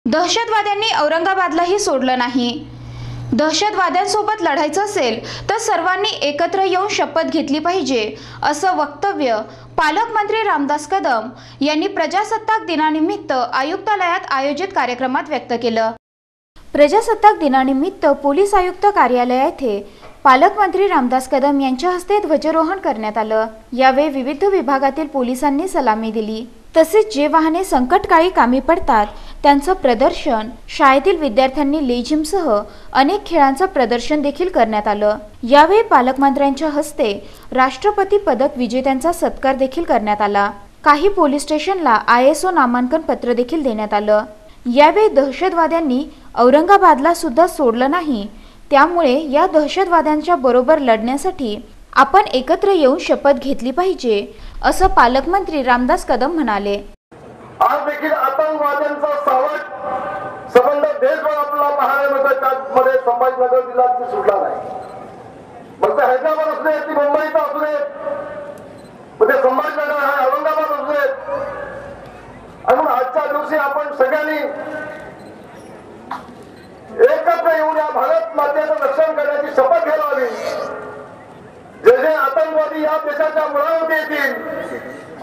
दहशतवाद्यांनी औरंगाबादलाही सोडलं नाही। दहशतवाद्यांसोबत लढायचं असेल तर सर्वांनी एकत्र येऊन शपथ घेतली पाहिजे, असं वक्तव्य पालकमंत्री रामदास कदम यांनी प्रजासत्ताक दिनानिमित्त आयुक्तालयात आयोजित कार्यक्रमात व्यक्त केलं। प्रजासत्ताक दिनानिमित्त पोलीस आयुक्त कार्यालय येथे पालकमंत्री रामदास कदम यांच्या हस्ते ध्वजारोहण करण्यात आलं। यावेळी विविध विभागातील पोलिसांनी सलामी दिली। तसेच जे वाहने संकटकाळी कामी पडतात त्यांचं प्रदर्शन, शाळेतील विद्यार्थ्यांनी लेझिमसह अनेक खेळांचं प्रदर्शन देखील करण्यात आलं। यावेळी पालकमंत्र्यांच्या हस्ते राष्ट्रपती पदक विजेत्यांचा सत्कार देखील करण्यात आला। काही पोलीस स्टेशनला ISO नामांकन पत्र देखील देण्यात आलं। यावेळी दहशतवाद्यांनी औरंगाबादला सुद्धा सोडलं नाही, त्यामुळे या दहशतवाद्यांच्या बरोबर लढण्यासाठी आपण एकत्र येऊन शपथ घेतली पाहिजे, असं पालकमंत्री रामदास कदम म्हणाले। आज देखील आतंकवाद्यांचा सावट संबंध देशभर आपला महाराष्ट्रामध्ये संभाजीनगर जिल्ह्यात सुटला नाही। मग ते हैदराबाद असू दे, ती मुंबईचा असू दे, मग ते संभाजीनगर आहे, औरंगाबाद असू दे, आणि म्हणून आजच्या दिवशी आपण सगळ्यांनी एकत्र येऊन या भारत मातेचं रक्षण करण्याची शपथ घ्यायला हवी। जे जे आतंकवादी या देशाच्या मुळावरती येतील,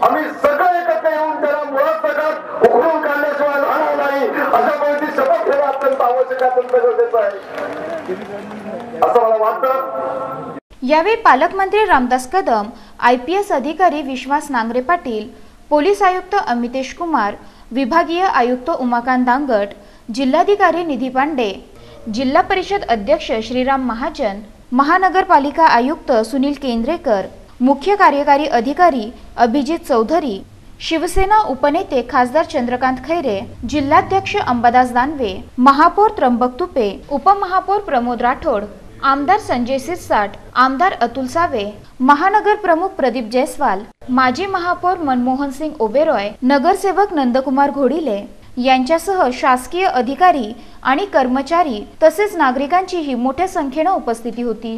आम्ही सगळे एकत्र येऊन त्याला मुळात सगळ्यात उखडून काढण्याशिवाय राहणार नाही, अशा पद्धतीची शपथ घेणं अत्यंत आवश्यक, अत्यंत गरजेचं आहे असं मला वाटतं। यावेळी पालकमंत्री रामदास कदम, IPS अधिकारी विश्वास नांगरे पाटील, पोलीस आयुक्त अमितेश कुमार, विभागीय आयुक्त उमाकांत दांगट, जिल्हाधिकारी निधी पांडे, जिल्हा परिषद अध्यक्ष श्रीराम महाजन, महानगरपालिका आयुक्त सुनील केंद्रेकर, मुख्य कार्यकारी अधिकारी अभिजित चौधरी, शिवसेना उपनेते खासदार चंद्रकांत खैरे, जिल्हाध्यक्ष अंबादास दानवे, महापौर त्र्यंबक तुपे, उपमहापौर प्रमोद राठोड, आमदार संजय सिरसाट, आमदार अतुल सावे, महानगर प्रमुख प्रदीप जयस्वाल, माजी महापौर मनमोहन सिंग ओबेरॉय, नगरसेवक नंदकुमार घोडिले यांच्यासह शासकीय अधिकारी आणि कर्मचारी तसेच नागरिकांचीही मोठ्या संख्येने उपस्थिती होती।